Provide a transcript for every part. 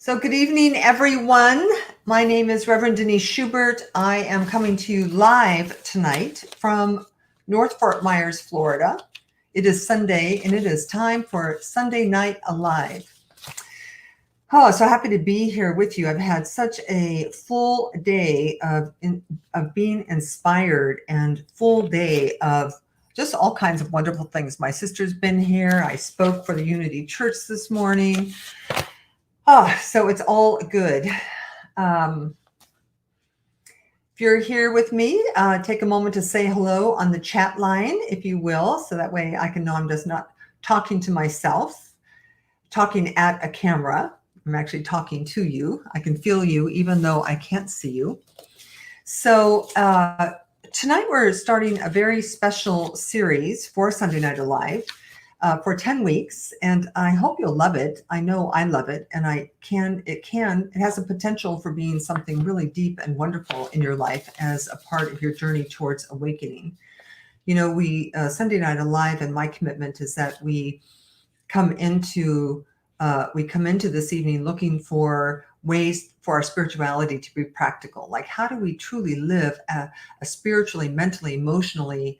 So good evening, everyone. My name is Reverend Denise Schubert. I am coming to you live tonight from North Fort Myers, Florida. It is Sunday, and it is time for Sunday Night Alive. Oh, so happy to be here with you. I've had such a full day of being inspired and full day of just all kinds of wonderful things. My sister's been here. I spoke for the Unity Church this morning. So it's all good. If you're here with me, take a moment to say hello on the chat line, if you will, so that way I can know I'm just not talking to myself, talking at a camera. I'm actually talking to you. I can feel you, even though I can't see you. So tonight we're starting a very special series for Sunday Night Alive. For 10 weeks, and I hope you'll love it. I know I love it, and it has a potential for being something really deep and wonderful in your life as a part of your journey towards awakening. You know, Sunday Night Alive, and my commitment is that we come into this evening looking for ways for our spirituality to be practical. Like, how do we truly live a spiritually, mentally, emotionally,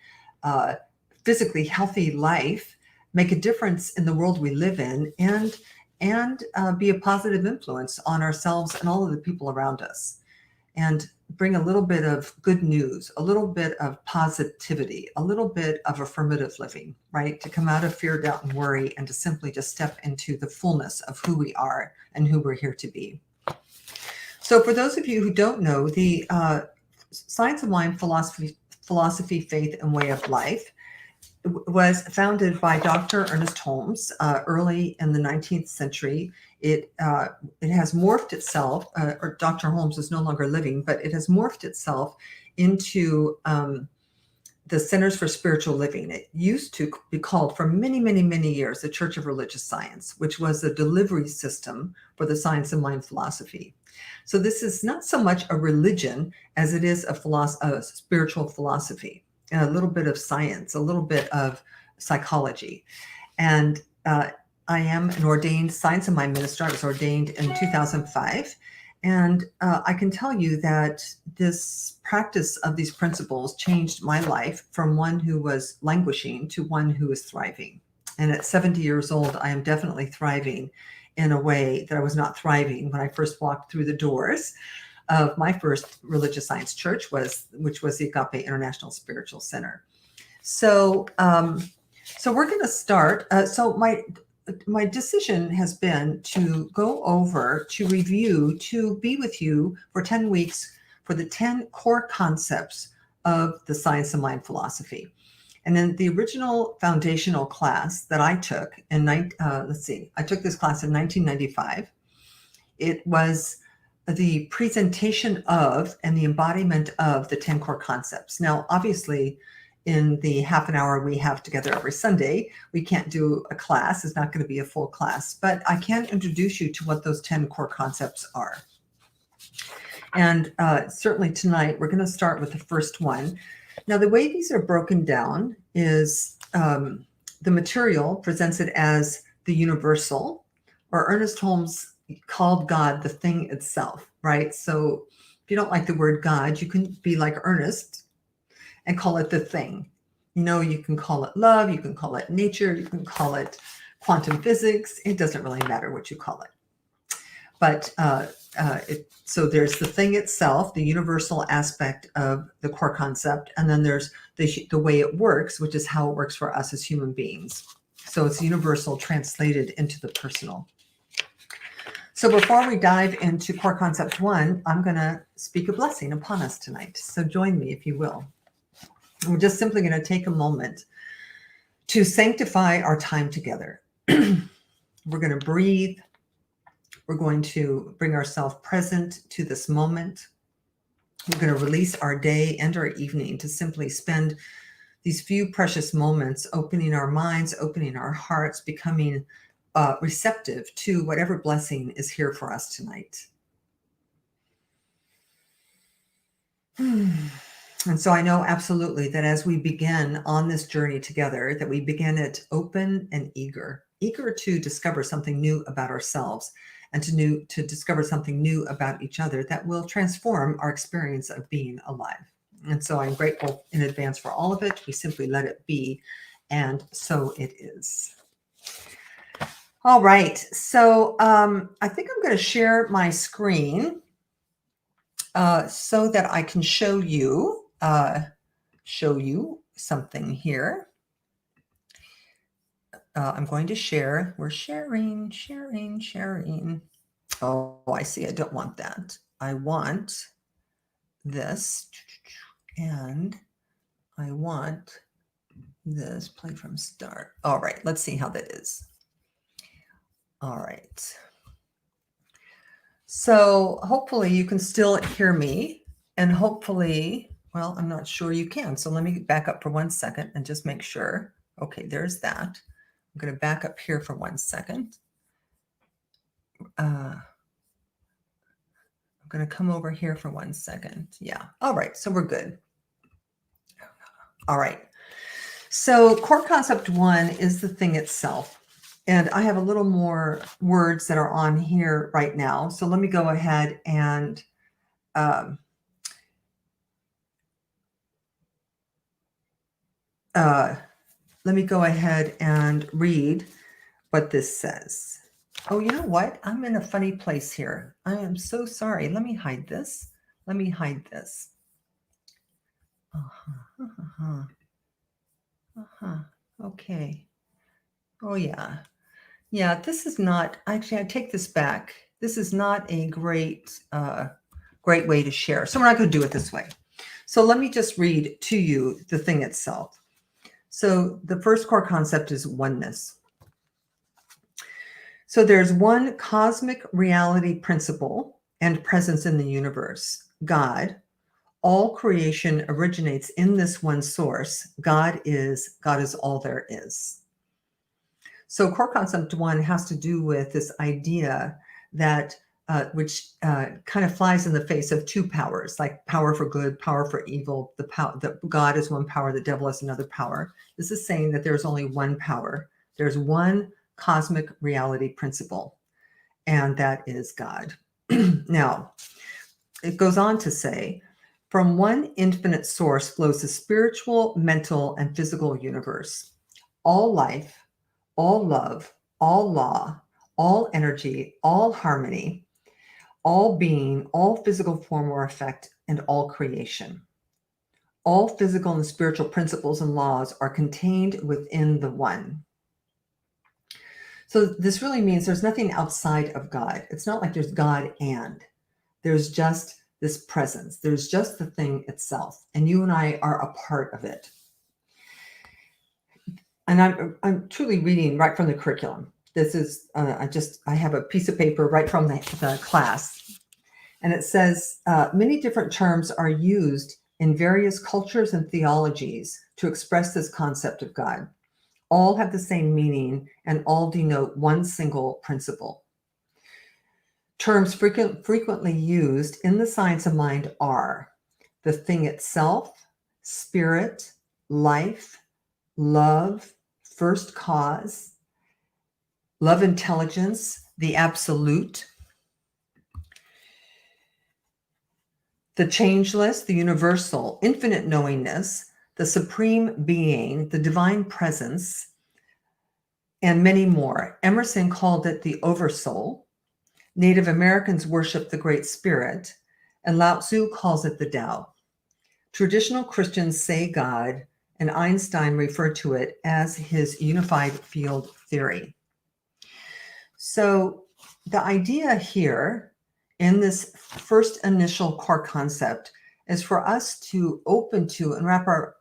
physically healthy life, make a difference in the world we live in, and be a positive influence on ourselves and all of the people around us, and bring a little bit of good news, a little bit of positivity, a little bit of affirmative living, right? To come out of fear, doubt, and worry, and to simply just step into the fullness of who we are and who we're here to be. So for those of you who don't know, the Science of Mind, philosophy, faith, and way of life was founded by Dr. Ernest Holmes early in the 19th century. It has morphed itself, or Dr. Holmes is no longer living, but it has morphed itself into the Centers for Spiritual Living. It used to be called for many, many, many years the Church of Religious Science, which was the delivery system for the Science of Mind philosophy. So this is not so much a religion as it is a spiritual philosophy. And a little bit of science, a little bit of psychology. And I am an ordained Science of Mind minister. I was ordained in 2005. And I can tell you that this practice of these principles changed my life from one who was languishing to one who is thriving. And at 70 years old, I am definitely thriving in a way that I was not thriving when I first walked through the doors of my first religious science church, which was the Agape International Spiritual Center. So we're going to start. So my decision has been to go over, to review, to be with you for 10 weeks for the 10 core concepts of the Science of Mind philosophy. And then the original foundational class that I took I took this class in 1995. It was the presentation of and the embodiment of the 10 core concepts. Now, obviously, in the half an hour we have together every Sunday, we can't do a class. It's not going to be a full class, but I can introduce you to what those 10 core concepts are. And certainly tonight, we're going to start with the first one. Now, the way these are broken down is the material presents it as the universal, or Ernest Holmes called God the thing itself, right? So if you don't like the word God, you can be like Ernest and call it the thing. You know, you can call it love, you can call it nature, you can call it quantum physics. It doesn't really matter what you call it. But so there's the thing itself, the universal aspect of the core concept, and then there's the way it works, which is how it works for us as human beings. So it's universal translated into the personal. So before we dive into core concept 1, I'm going to speak a blessing upon us tonight. So join me, if you will. We're just simply going to take a moment to sanctify our time together. We're going to breathe. We're going to bring ourselves present to this moment. We're going to release our day and our evening to simply spend these few precious moments opening our minds, opening our hearts, becoming receptive to whatever blessing is here for us tonight. And so I know absolutely that as we begin on this journey together, that we begin it open and eager to discover something new about ourselves and to discover something new about each other that will transform our experience of being alive. And so I'm grateful in advance for all of it. We simply let it be, and so it is. All right, so I think I'm going to share my screen so that I can show you something here. I'm going to share. We're sharing. Oh, I see. I don't want that. I want this, and I want this. Play from start. All right, let's see how that is. All right. So hopefully you can still hear me, and hopefully, well, I'm not sure you can. So let me back up for 1 second and just make sure. Okay, there's that. I'm going to back up here for 1 second. I'm going to come over here for 1 second. Yeah. All right. So we're good. All right. So core concept 1 is the thing itself. And I have a little more words that are on here right now. So let me go ahead and read what this says. Oh, you know what? I'm in a funny place here. I am so sorry. Let me hide this. Okay. Oh, yeah. Yeah, this is not, actually, I take this back. This is not a great way to share. So we're not going to do it this way. So let me just read to you the thing itself. So the first core concept is oneness. So there's one cosmic reality principle and presence in the universe, God. All creation originates in this one source. God is all there is. So core concept 1 has to do with this idea that which kind of flies in the face of two powers, like power for good, power for evil. The God is one power, the devil is another power. This is saying that there's only one power. There's one cosmic reality principle, and that is God. Now, it goes on to say, from one infinite source flows the spiritual, mental, and physical universe. All life, all love, all law, all energy, all harmony, all being, all physical form or effect, and all creation. All physical and spiritual principles and laws are contained within the one. So this really means there's nothing outside of God. It's not like there's God and there's just this presence. There's just the thing itself. And you and I are a part of it. And I'm truly reading right from the curriculum. This is, I have a piece of paper right from the class. And it says, many different terms are used in various cultures and theologies to express this concept of God. All have the same meaning and all denote one single principle. Terms frequently used in the science of mind are the thing itself, spirit, life, love, first cause, love intelligence, the absolute, the changeless, the universal, infinite knowingness, the supreme being, the divine presence, and many more. Emerson called it the oversoul. Native Americans worship the Great Spirit, and Lao Tzu calls it the Tao. Traditional Christians say God, and Einstein referred to it as his unified field theory. So the idea here in this first initial core concept is for us to open to and wrap our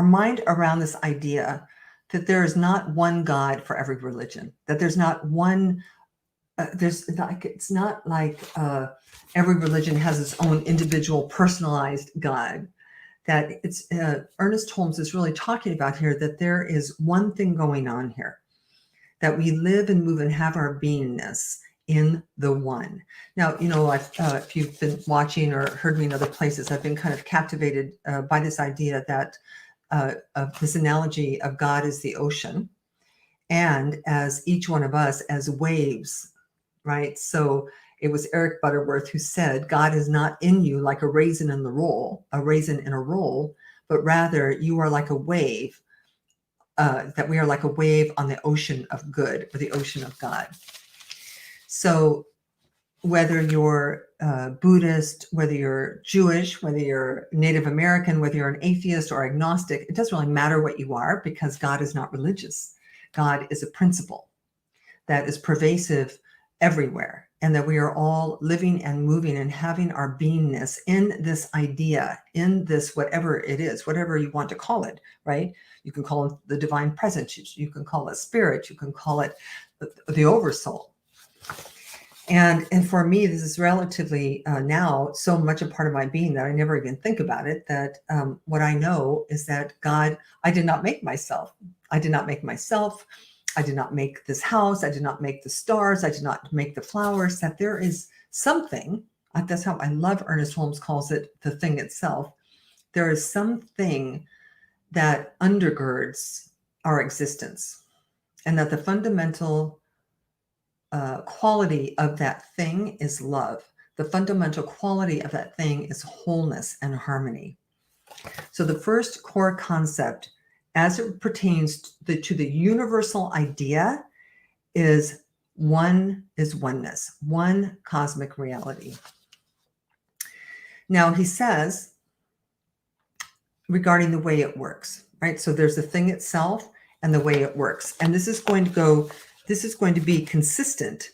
mind around this idea that there is not one God for every religion, that there's not one, it's not like every religion has its own individual personalized God, that it's Ernest Holmes is really talking about here, that there is one thing going on here, that we live and move and have our beingness in the one. Now, you know, if you've been watching or heard me in other places, I've been kind of captivated by this idea that of this analogy of God as the ocean, and as each one of us as waves right? So it was Eric Butterworth who said, God is not in you like a raisin in a raisin in a roll, but rather you are like a wave, that we are like a wave on the ocean of good, or the ocean of God. So whether you're Buddhist, whether you're Jewish, whether you're Native American, whether you're an atheist or agnostic, it doesn't really matter what you are, because God is not religious. God is a principle that is pervasive everywhere, and that we are all living and moving and having our beingness in this idea, in this whatever it is, whatever you want to call it, right? You can call it the divine presence, you can call it spirit, you can call it the oversoul. And for me, this is relatively now so much a part of my being that I never even think about it, that what I know is that God, I did not make myself. I did not make myself. I did not make this house. I did not make the stars. I did not make the flowers. That there is something, that's how I love Ernest Holmes calls it, the thing itself. There is something that undergirds our existence, and that the fundamental quality of that thing is love. The fundamental quality of that thing is wholeness and harmony. So the first core concept, as it pertains to the universal idea, is oneness, one cosmic reality. Now he says, regarding the way it works, right? So there's the thing itself and the way it works. And this is going to be consistent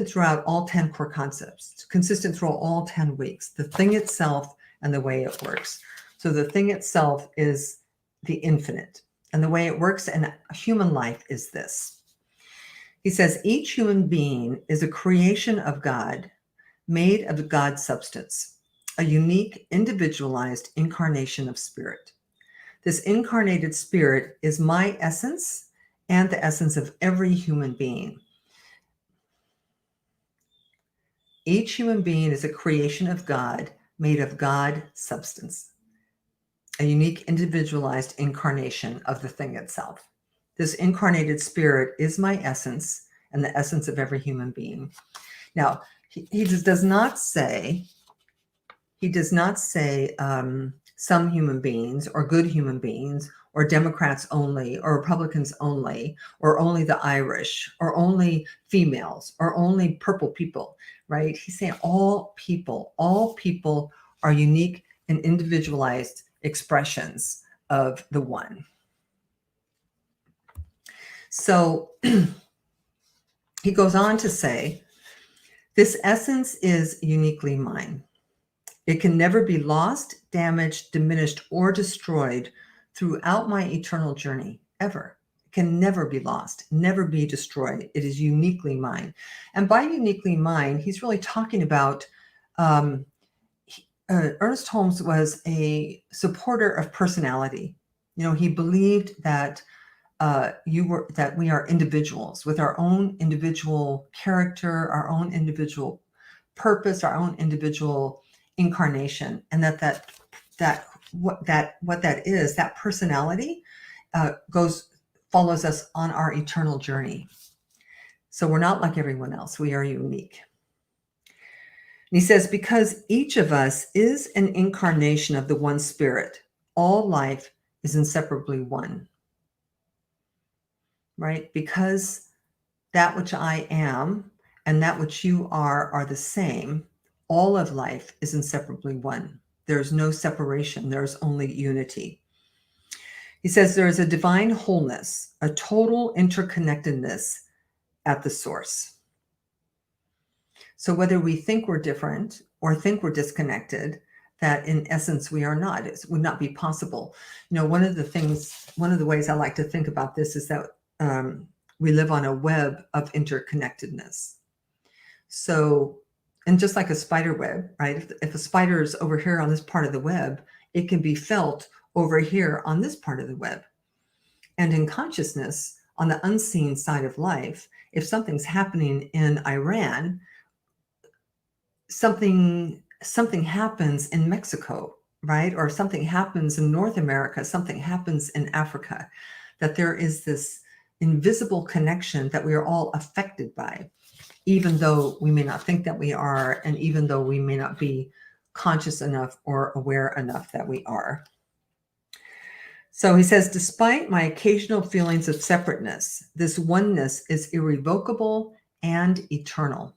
throughout all 10 core concepts, consistent throughout all 10 weeks, the thing itself and the way it works. So the thing itself is the infinite, and the way it works in human life is this. He says, each human being is a creation of God, made of God's substance, a unique, individualized incarnation of spirit. This incarnated spirit is my essence and the essence of every human being. Each human being is a creation of God, made of God substance, a unique, individualized incarnation of the thing itself. This incarnated spirit is my essence and the essence of every human being. Now, he does not say some human beings, or good human beings, or Democrats only, or Republicans only, or only the Irish, or only females, or only purple people, right? He's saying all people are unique and individualized expressions of the one. So he goes on to say, this essence is uniquely mine. It can never be lost, damaged, diminished, or destroyed throughout my eternal journey, ever. It can never be lost, never be destroyed. It is uniquely mine. And by uniquely mine, he's really talking about, Ernest Holmes was a supporter of personality. You know, he believed that that we are individuals with our own individual character, our own individual purpose, our own individual incarnation, and what that is, that personality follows us on our eternal journey. So we're not like everyone else. We are unique. And he says, because each of us is an incarnation of the one spirit, all life is inseparably one. Right? Because that which I am and that which you are the same. All of life is inseparably one. There's no separation. There's only unity. He says there is a divine wholeness, a total interconnectedness at the source. So whether we think we're different or think we're disconnected, that in essence we are not. It would not be possible. You know, one of the ways I like to think about this is that we live on a web of interconnectedness. So, and just like a spider web, right? If a spider is over here on this part of the web, it can be felt over here on this part of the web. And in consciousness, on the unseen side of life, if something's happening in Iran, something happens in Mexico, right? Or something happens in North America, something happens in Africa, that there is this invisible connection that we are all affected by. even though we may not think that we are, and even though we may not be conscious enough or aware enough that we are. So he says, despite my occasional feelings of separateness, this oneness is irrevocable and eternal.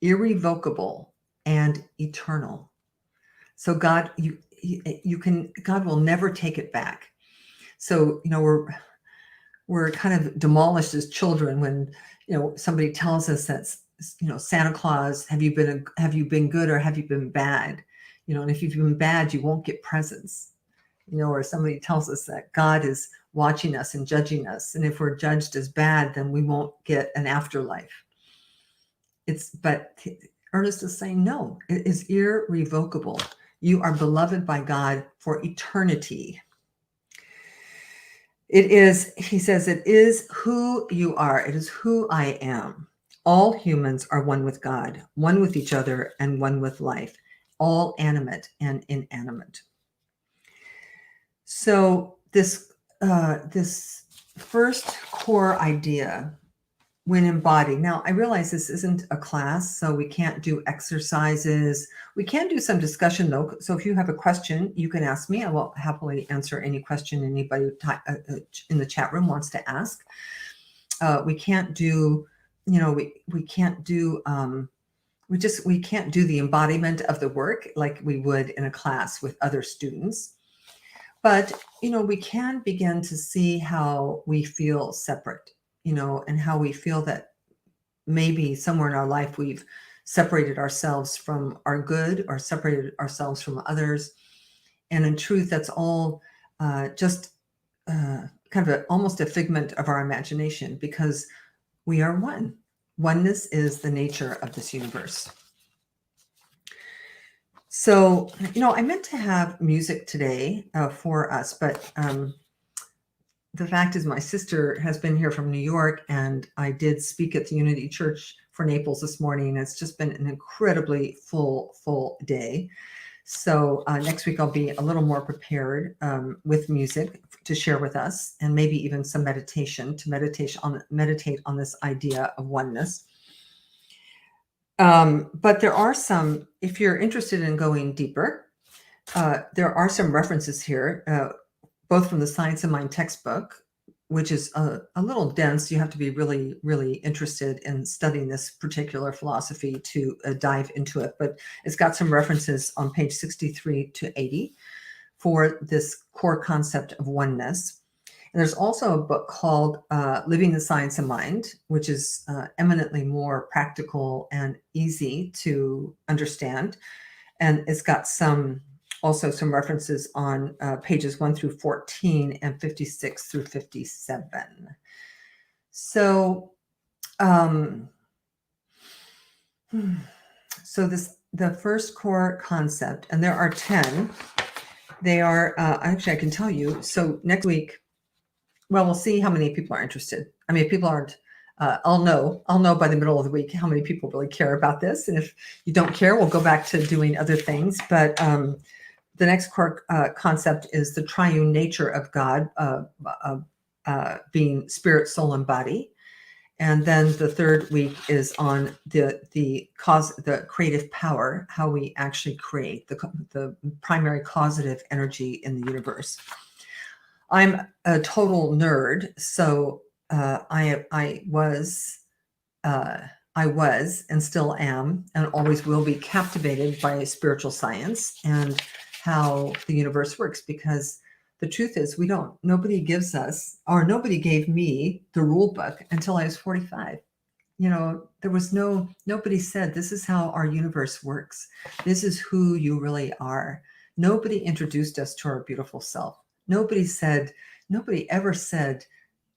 Irrevocable and eternal. So God, God will never take it back. So, we're kind of demolished as children when, somebody tells us that, Santa Claus, have you been good or have you been bad? And if you've been bad, you won't get presents. Or somebody tells us that God is watching us and judging us. And if we're judged as bad, then we won't get an afterlife. But Ernest is saying, no, it is irrevocable. You are beloved by God for eternity. It is, he says, it is who you are. It is who I am. All humans are one with God, one with each other, and one with life, all animate and inanimate. So this first core idea, when embodied. Now, I realize this isn't a class, so we can't do exercises. We can do some discussion, though. So if you have a question, you can ask me. I will happily answer any question anybody in the chat room wants to ask. We can't do, we can't do, we can't do the embodiment of the work like we would in a class with other students. But, we can begin to see how we feel separate, and how we feel that maybe somewhere in our life we've separated ourselves from our good or separated ourselves from others. And in truth, that's all just kind of almost a figment of our imagination, because we are one. Oneness is the nature of this universe. So, I meant to have music today for us, but the fact is my sister has been here from New York, and I did speak at the Unity Church for Naples this morning. It's just been an incredibly full day. So next week I'll be a little more prepared with music to share with us, and maybe even some meditation to meditate on this idea of oneness. But there are some, if you're interested in going deeper, there are some references here, both from the Science of Mind textbook, which is a little dense. You have to be really, really interested in studying this particular philosophy to dive into it. But it's got some references on page 63 to 80 for this core concept of oneness. And there's also a book called Living the Science of Mind, which is eminently more practical and easy to understand. And it's got also some references on pages 1 through 14 and 56 through 57. So, the first core concept, and there are 10. They are, actually, I can tell you. So next week, well, we'll see how many people are interested. I mean, if people aren't, I'll know by the middle of the week how many people really care about this. And if you don't care, we'll go back to doing other things. But the next core concept is the triune nature of God, being spirit, soul, and body. And then the third week is on the creative power, how we actually create the primary causative energy in the universe. I'm a total nerd, so I was and still am and always will be captivated by spiritual science and how the universe works, because the truth is nobody gave me the rule book until I was 45. There was nobody said, this is how our universe works. This is who you really are. Nobody introduced us to our beautiful self. Nobody ever said,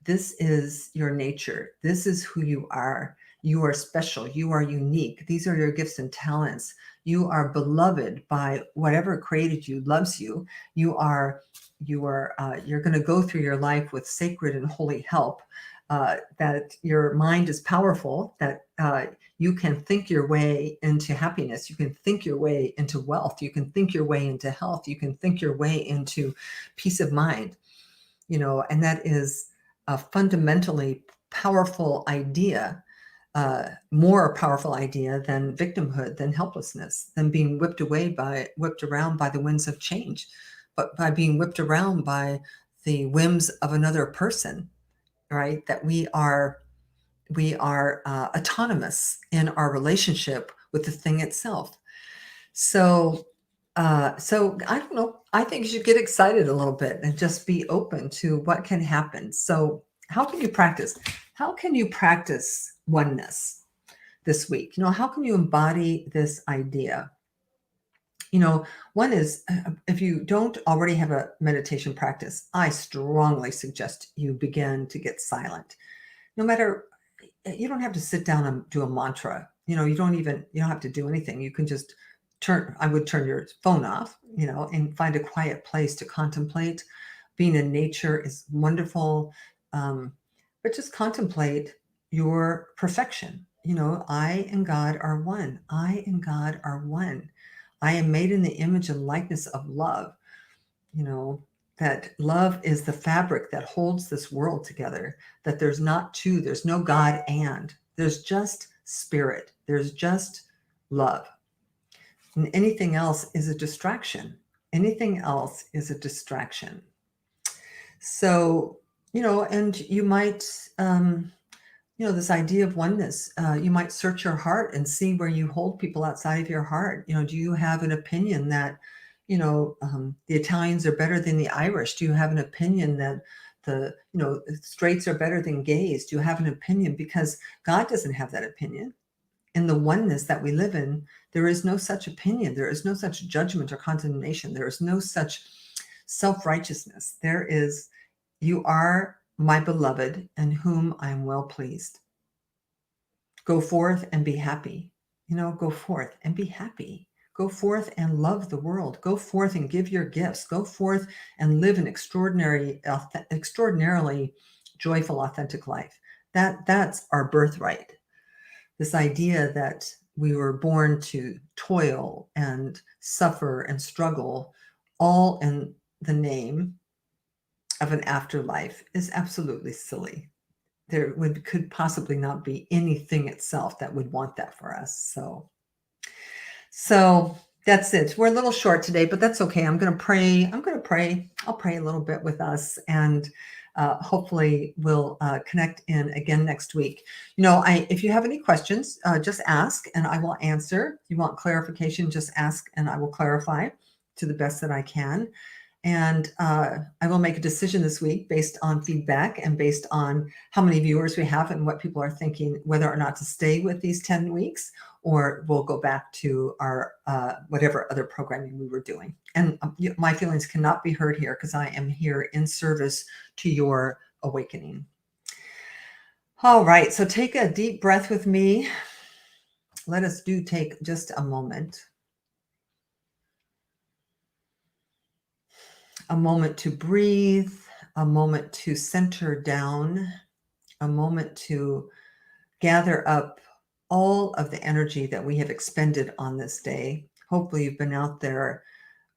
this is your nature. This is who you are. You are special. You are unique. These are your gifts and talents. You are beloved by whatever created you, loves you. You're going to go through your life with sacred and holy help, that your mind is powerful, that you can think your way into happiness. You can think your way into wealth. You can think your way into health. You can think your way into peace of mind, and that is a fundamentally powerful idea more powerful idea than victimhood, than helplessness, than being whipped around by the winds of change, but by being whipped around by the whims of another person, right? That we are autonomous in our relationship with the thing itself. So, so I don't know. I think you should get excited a little bit and just be open to what can happen. So, how can you practice? How can you practice oneness this week? How can you embody this idea? One is, if you don't already have a meditation practice, I strongly suggest you begin to get silent. No matter, you don't have to sit down and do a mantra. You don't have to do anything. You can just I would turn your phone off, and find a quiet place to contemplate. Being in nature is wonderful. But just contemplate your perfection. I and God are one. I and God are one. I am made in the image and likeness of love. That love is the fabric that holds this world together, that there's not two, there's no God and, there's just spirit, there's just love. And anything else is a distraction. Anything else is a distraction. So, and you might, this idea of oneness, you might search your heart and see where you hold people outside of your heart. Do you have an opinion that, the Italians are better than the Irish? Do you have an opinion that the straights are better than gays? Do you have an opinion? Because God doesn't have that opinion. In the oneness that we live in, there is no such opinion. There is no such judgment or condemnation. There is no such self-righteousness. There is, you are my beloved, in whom I am well pleased. Go forth and be happy. Go forth and be happy. Go forth and love the world. Go forth and give your gifts. Go forth and live an extraordinarily joyful, authentic life. That's our birthright. This idea that we were born to toil and suffer and struggle, all in the name of an afterlife, is absolutely silly. There could possibly not be anything itself that would want that for us. So that's it. We're a little short today, but that's okay. I'm going to pray. I'll pray a little bit with us, and hopefully we'll connect in again next week. If you have any questions, just ask and I will answer. If you want clarification, just ask and I will clarify to the best that I can. And I will make a decision this week based on feedback and based on how many viewers we have and what people are thinking, whether or not to stay with these 10 weeks or we'll go back to our whatever other programming we were doing. And my feelings cannot be heard here because I am here in service to your awakening. All right, so take a deep breath with me. Let us take just a moment. A moment to breathe, a moment to center down, a moment to gather up all of the energy that we have expended on this day. Hopefully you've been out there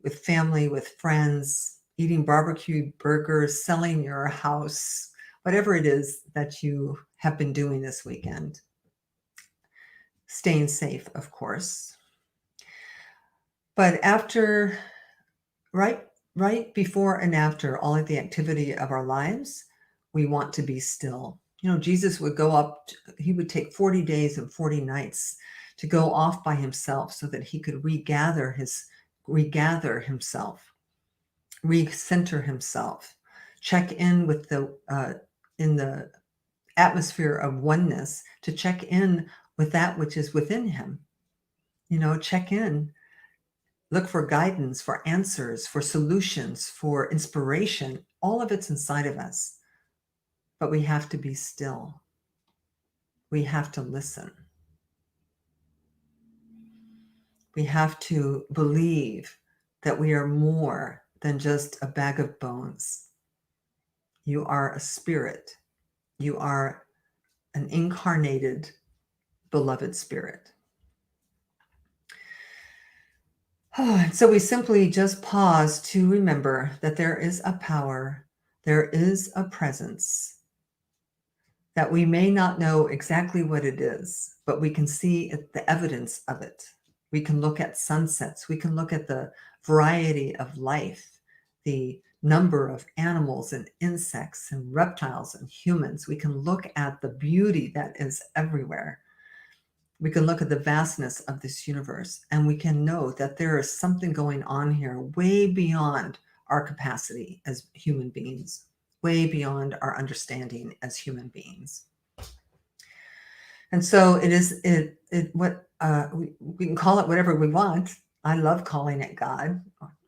with family, with friends, eating barbecue burgers, selling your house, whatever it is that you have been doing this weekend. Staying safe, of course. But after, right before and after all of the activity of our lives, we want to be still. Jesus would he would take 40 days and 40 nights to go off by himself so that he could regather himself, recenter himself, check in with in the atmosphere of oneness, to check in with that which is within him. Check in. Look for guidance, for answers, for solutions, for inspiration. All of it's inside of us. But we have to be still. We have to listen. We have to believe that we are more than just a bag of bones. You are a spirit. You are an incarnated, beloved spirit. So we simply just pause to remember that there is a power, there is a presence, that we may not know exactly what it is, but we can see the evidence of it. We can look at sunsets. We can look at the variety of life, the number of animals and insects and reptiles and humans. We can look at the beauty that is everywhere. We can look at the vastness of this universe, and we can know that there is something going on here way beyond our capacity as human beings, way beyond our understanding as human beings. And so we can call it whatever we want. I love calling it God.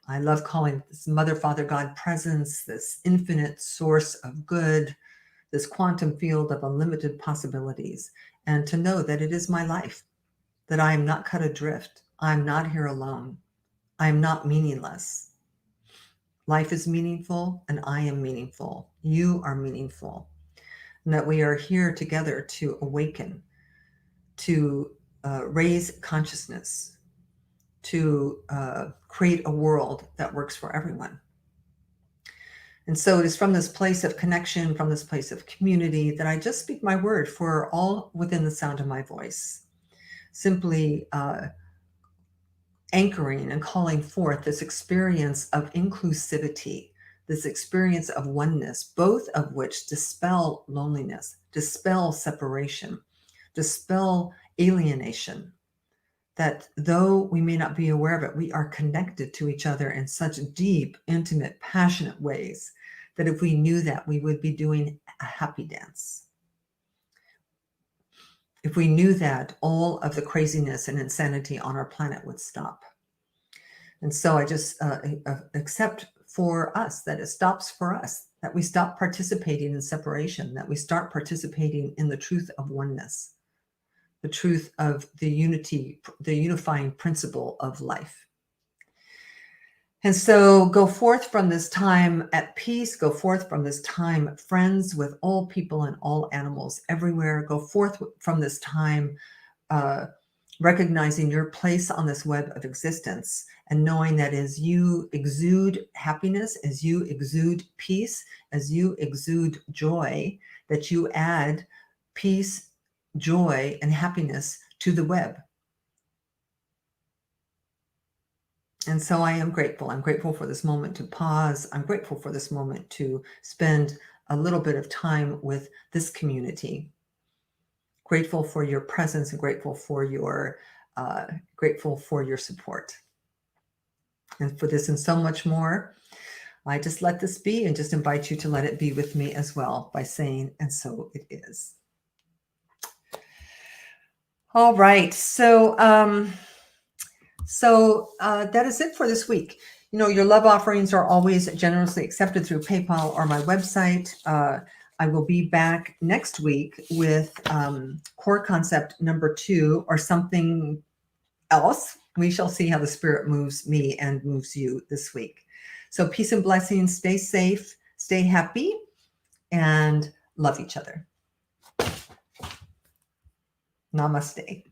I love calling it this Mother, Father, God presence, this infinite source of good, this quantum field of unlimited possibilities, and to know that it is my life, that I am not cut adrift. I'm not here alone. I am not meaningless. Life is meaningful, and I am meaningful. You are meaningful, and that we are here together to awaken, to raise consciousness, to create a world that works for everyone. And so it is from this place of connection, from this place of community, that I just speak my word for all within the sound of my voice, simply anchoring and calling forth this experience of inclusivity, this experience of oneness, both of which dispel loneliness, dispel separation, dispel alienation. That though we may not be aware of it, we are connected to each other in such deep, intimate, passionate ways that if we knew that, we would be doing a happy dance. If we knew that, all of the craziness and insanity on our planet would stop. And so I just accept for us that it stops for us, that we stop participating in separation, that we start participating in the truth of oneness, the truth of the unity, the unifying principle of life. And so go forth from this time at peace, go forth from this time friends with all people and all animals everywhere. Go forth from this time recognizing your place on this web of existence and knowing that as you exude happiness, as you exude peace, as you exude joy, that you add peace, joy, and happiness to the web. And so I am grateful. I'm grateful for this moment to pause. I'm grateful for this moment to spend a little bit of time with this community. Grateful for your presence and grateful for your support. And for this and so much more, I just let this be and just invite you to let it be with me as well by saying, and so it is. All right. So that is it for this week. You know, your love offerings are always generously accepted through PayPal or my website. I will be back next week with core concept number 2 or something else. We shall see how the spirit moves me and moves you this week. So peace and blessings. Stay safe, stay happy, and love each other. Namaste.